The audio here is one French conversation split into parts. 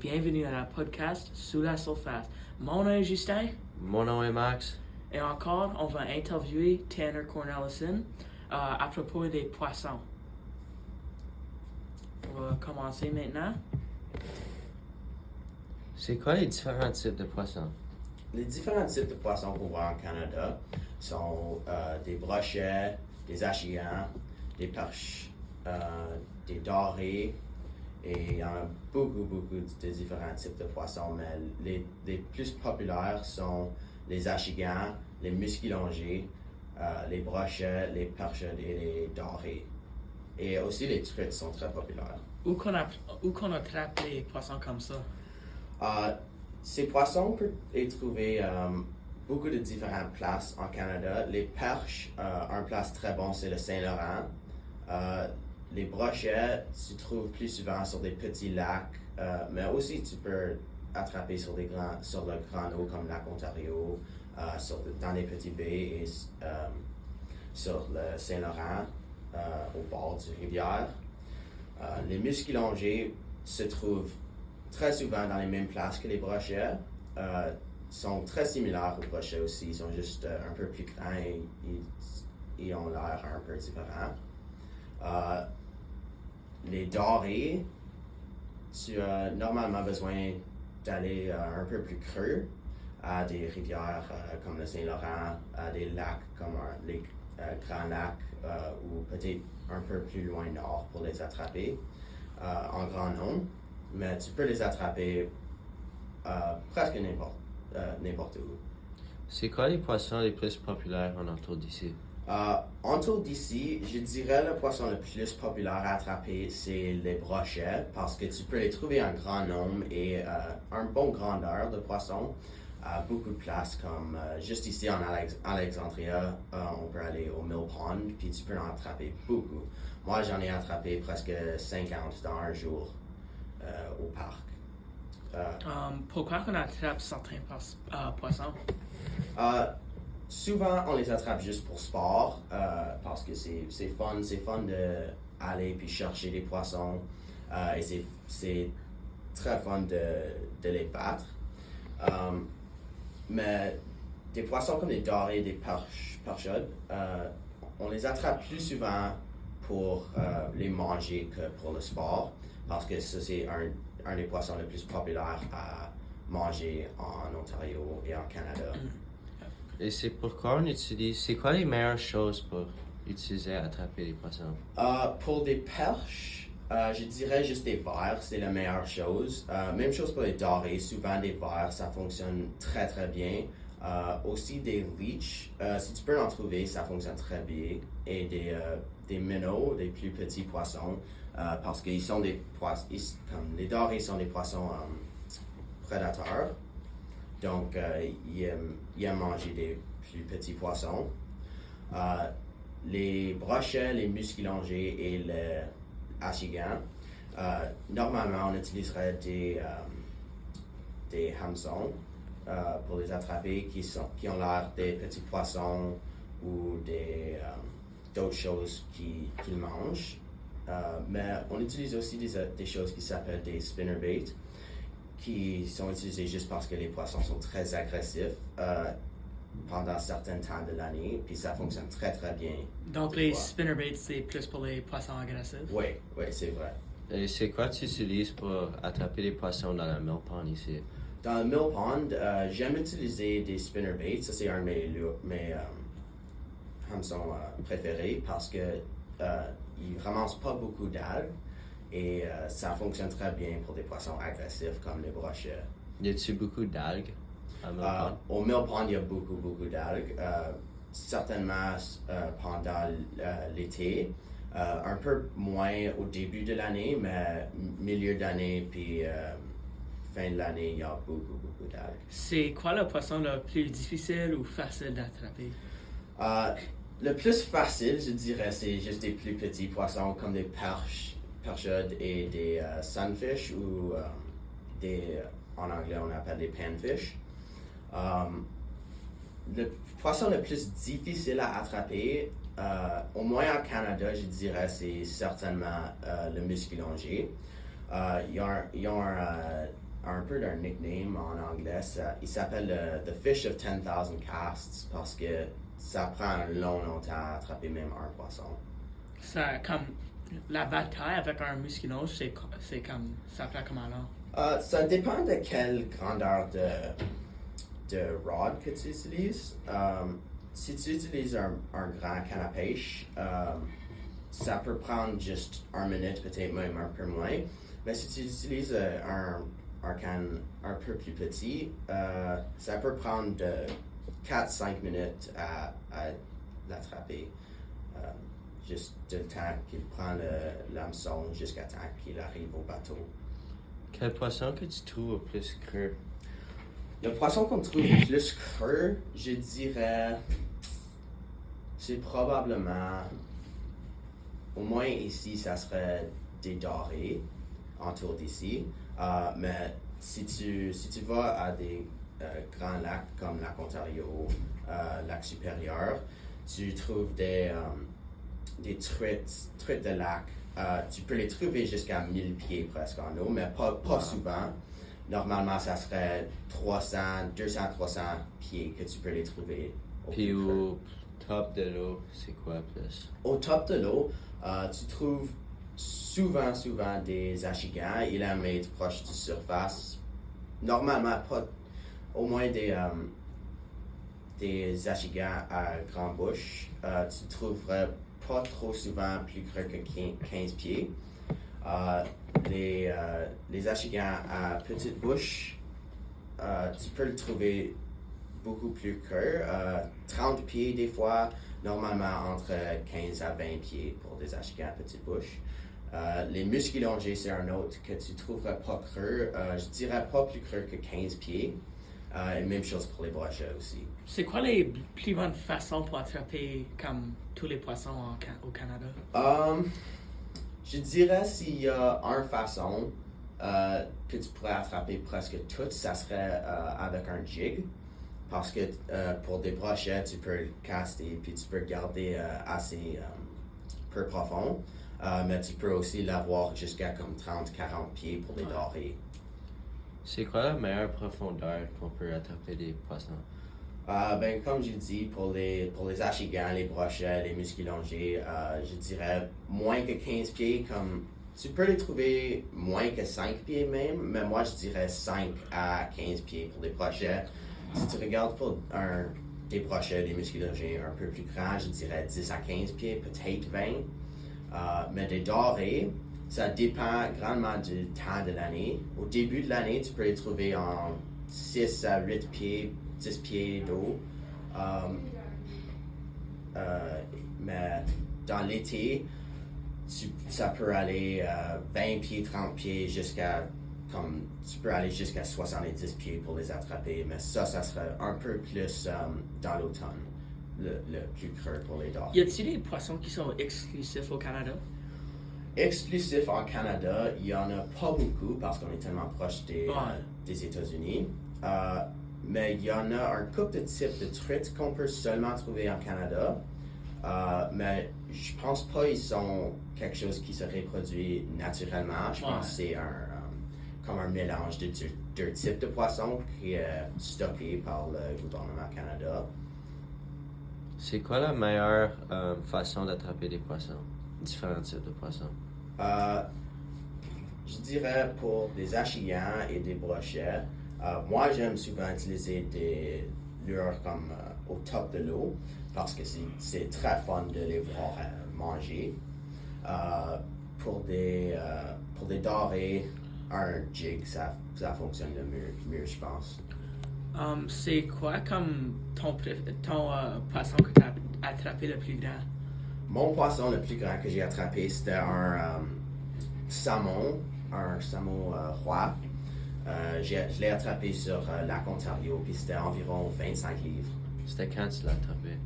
bienvenue à la podcast Sous la surface. Mon nom est Justin. Mon nom est Max. Et encore, on va interviewer Tanner Cornelison à propos des poissons. On va commencer maintenant. C'est quoi les différents types de poissons? Les différents types de poissons qu'on voit en Canada sont des brochets, des achigans, des perches, des dorés, et il y en a beaucoup de différents types de poissons, mais les plus populaires sont les achigans, les musquilongés, les brochets, les perches et les dorés. Et aussi les truites sont très populaires. Où qu'on attrape les poissons comme ça? Ces poissons peuvent être trouvés beaucoup de différentes places en Canada. Les perches, une place très bonne, c'est le Saint-Laurent. Les brochets, tu trouves plus souvent sur des petits lacs, mais aussi tu peux attraper sur le grand eau comme lac Ontario, dans les petits baies et sur le Saint-Laurent, au bord du rivière. Les musquilongés se trouvent très souvent dans les mêmes places que les brochets. Sont très similaires aux brochets aussi. Ils sont juste un peu plus grands et ils ont l'air un peu différents. Les dorés, tu as normalement besoin d'aller un peu plus creux à des rivières comme le Saint-Laurent, à des lacs comme les Grands Lacs ou peut-être un peu plus loin nord pour les attraper en grand nombre. Mais tu peux les attraper presque n'importe où. C'est quoi les poissons les plus populaires en entour d'ici? Autour d'ici, je dirais le poisson le plus populaire à attraper, c'est les brochets, parce que tu peux les trouver en grand nombre et une bonne grandeur de poisson. Beaucoup de places, comme juste ici en Alexandria, on peut aller au Mill Pond, puis tu peux en attraper beaucoup. Moi, j'en ai attrapé presque 50 dans un jour au parc. Pourquoi qu'on attrape certains poissons? Souvent, on les attrape juste pour sport, parce que c'est fun d'aller puis chercher des poissons, et c'est très fun de les battre. Mais des poissons comme les dorés et des perchaudes, on les attrape plus souvent pour les manger que pour le sport, parce que ça c'est un des poissons les plus populaires à manger en Ontario et en Canada. Et c'est pourquoi c'est quoi les meilleures choses pour utiliser à attraper les poissons? Pour des perches, je dirais juste des vers, c'est la meilleure chose. Même chose pour les dorés, souvent des vers, ça fonctionne très bien. Aussi des leeches, si tu peux en trouver, ça fonctionne très bien. Et des minnows, des plus petits poissons, parce qu'ils sont des poissons, comme les dorés sont des poissons prédateurs. Donc, ils aiment manger des plus petits poissons. Les brochets, les musquilongés et les achigans, normalement, on utiliserait des hameçons pour les attraper qui ont l'air des petits poissons ou d'autres choses qu'ils mangent. Mais on utilise aussi des choses qui s'appellent des spinnerbaits, qui sont utilisés juste parce que les poissons sont très agressifs pendant certains temps de l'année, puis ça fonctionne très bien. Donc les spinnerbaits, c'est plus pour les poissons agressifs? Oui, c'est vrai. Et c'est quoi tu utilises pour attraper les poissons dans le Mill Pond ici? Dans le Mill Pond, j'aime utiliser des spinnerbaits. Ça, c'est un de mes hameçons préférés parce que ils ramassent pas beaucoup d'algues. Et ça fonctionne très bien pour des poissons agressifs comme les brochets. Y a-t-il beaucoup d'algues à Mill Pond? Au Mill Pond, il y a beaucoup d'algues. Certainement pendant l'été. Un peu moins au début de l'année, mais milieu d'année puis fin de l'année, il y a beaucoup d'algues. C'est quoi le poisson le plus difficile ou facile d'attraper? Le plus facile, je dirais, c'est juste des plus petits poissons comme des perchaudes et des sunfish ou en anglais on appelle des panfish. Le poisson le plus difficile à attraper, au moins en Canada, je dirais, c'est certainement le musquilongé. Ils ont un peu d'un nickname en anglais. Il s'appelle The Fish of 10,000 Casts parce que ça prend un long temps à attraper même un poisson. Ça, comme la bataille avec un muskinose, c'est comme, ça prend comment là? Ça dépend de quelle grandeur de rod que tu utilises. Si tu utilises un grand canne à pêche, ça peut prendre juste 1 minute, peut-être même un peu moins. Mais si tu utilises un canne un peu plus petit, ça peut prendre de 4-5 minutes à l'attraper. Juste le temps qu'il prend l'hameçon jusqu'à temps qu'il arrive au bateau. Quel poisson que tu trouves au plus creux? Le poisson qu'on trouve le plus creux, je dirais, c'est probablement, au moins ici, ça serait des dorés autour d'ici. Mais si tu vas à des grands lacs comme lac Ontario, lac supérieur, tu trouves des truites de lac. Tu peux les trouver jusqu'à 1000 pieds presque en eau, mais pas souvent. Normalement, ça serait 200, 300 pieds que tu peux les trouver. Puis au top de l'eau, c'est quoi plus? Au top de l'eau, tu trouves souvent des achigans. Il aime être proche de surface. Normalement, pas au moins des achigans à grande bouche. Tu trouverais pas trop souvent plus creux que 15 pieds. Les achigans à petite bouche, tu peux le trouver beaucoup plus creux, 30 pieds des fois, normalement entre 15 à 20 pieds pour des achigans à petite bouche. Les musculongés, c'est un autre que tu trouverais pas creux, je dirais pas plus creux que 15 pieds. Et même chose pour les brochets aussi. C'est quoi les plus bonnes façons pour attraper comme tous les poissons au Canada? Je dirais s'il y a une façon que tu pourrais attraper presque toutes, ça serait avec un jig. Parce que pour des brochets, tu peux le caster puis tu peux le garder assez peu profond. Mais tu peux aussi l'avoir jusqu'à comme 30-40 pieds pour des dorés. C'est quoi la meilleure profondeur qu'on peut attraper des poissons? Comme j'ai dit, pour les achigans, les brochets, les musculongés, je dirais moins que 15 pieds. Comme tu peux les trouver moins que 5 pieds même, mais moi je dirais 5 à 15 pieds pour des brochets. Si tu regardes pour des brochets, des musculongés un peu plus grands, je dirais 10 à 15 pieds, peut-être 20. Mais des dorés, ça dépend grandement du temps de l'année. Au début de l'année, tu peux les trouver en 6 à 8 pieds, 10 pieds d'eau. Mais dans l'été, ça peut aller 20 pieds, 30 pieds, tu peux aller jusqu'à 70 pieds pour les attraper. Mais ça serait un peu plus dans l'automne, le plus creux pour les dorés. Y a-t-il des poissons qui sont exclusifs au Canada? Exclusif en Canada, il n'y en a pas beaucoup parce qu'on est tellement proche des États-Unis. Mais il y en a un couple de types de truites qu'on peut seulement trouver en Canada. Mais je pense pas qu'ils sont quelque chose qui se reproduit naturellement. Je pense que c'est comme un mélange de deux types de poissons qui est stocké par le gouvernement Canada. C'est quoi la meilleure façon d'attraper des poissons? Différents types de poissons. Je dirais pour des achigans et des brochets, moi j'aime souvent utiliser des lures comme au top de l'eau parce que c'est très fun de les voir manger. Pour des dorés, un jig, ça fonctionne le mieux, je pense. C'est quoi comme ton poisson que tu as attrapé le plus grand? Mon poisson le plus grand que j'ai attrapé, c'était un saumon roi. Je l'ai attrapé sur lac Ontario, puis c'était environ 25 livres. C'était quand tu l'as attrapé?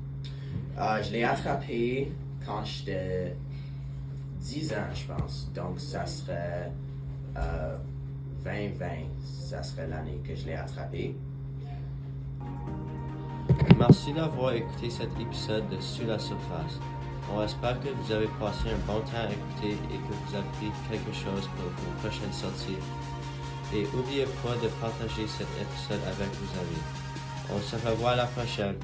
Je l'ai attrapé quand j'étais 10 ans, je pense. Donc, ça serait 2020, ça serait l'année que je l'ai attrapé. Merci d'avoir écouté cet épisode de Sous la surface. On espère que vous avez passé un bon temps à écouter et que vous avez appris quelque chose pour vos prochaines sorties. et n'oubliez pas de partager cet épisode avec vos amis. On se revoit la prochaine.